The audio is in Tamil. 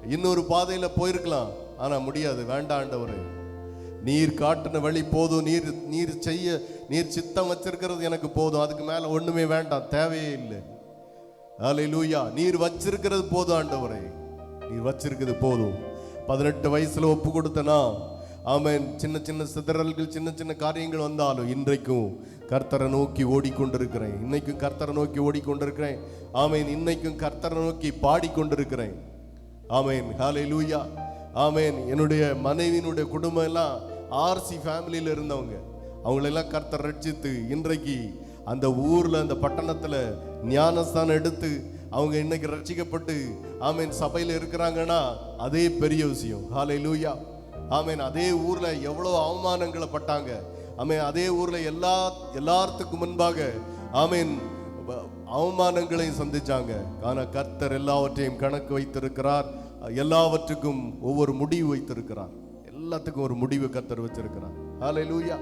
இன்னொரு பாதையில போயிருக்கலாம், ஆனா முடியாது. வேண்டாம் ஆண்டவரே, நீர் காட்டின வழி போதும். நீர் சித்தம் வச்சிருக்கிறது எனக்கு போதும். அதுக்கு மேல ஒண்ணுமே வேண்டாம், தேவையே இல்லை. ஹல்லேலூயா. நீர் வச்சிருக்கிறது போதும் ஆண்டவரே, நீர் வச்சிருக்கிறது போதும். 18 வயசுல ஒப்பு கொடுத்தனா, ஆமென், சின்ன சின்ன சிதறல்கள், சின்ன சின்ன காரியங்கள் வந்தாலும் இன்றைக்கும் கர்த்தரை நோக்கி ஓடிக்கொண்டிருக்கிறேன். இன்னைக்கும் கர்த்தரை நோக்கி ஓடிக்கொண்டிருக்கிறேன். ஆமென். இன்னைக்கும் கர்த்தரை நோக்கி பாடிக்கொண்டிருக்கிறேன். ஆமென். ஹல்லேலூயா. ஆமென். என்னுடைய மனைவியினுடைய குடும்பம் எல்லாம் ஆர்சி ஃபேமிலியில இருந்தவங்க. அவங்களெல்லாம் கர்த்தர் ரட்சித்து இன்றைக்கு அந்த ஊர்ல, அந்த பட்டணத்துல ஞானஸ்தானம் எடுத்து அவங்க இன்னைக்கு ரட்சிக்கப்பட்டு ஆமென் சபையில இருக்கிறாங்கன்னா அதே பெரிய விஷயம். ஹல்லேலூயா. ஆமென். அதே ஊர்ல எவ்வளவு அவமானங்களை பட்டாங்க. ஆமென். அதே ஊர்ல எல்லாத்துக்கும் முன்பாக ஆமென் அவமானங்களையும் சந்திச்சாங்க. ஆனா கர்த்தர் எல்லாவற்றையும் கணக்கு வைத்திருக்கிறார். எல்லாவற்றுக்கும் ஒவ்வொரு முடிவு வைத்திருக்கிறார். எல்லாத்துக்கும் ஒரு முடிவு கர்த்தர் வச்சிருக்கிறார். ஹல்லேலூயா.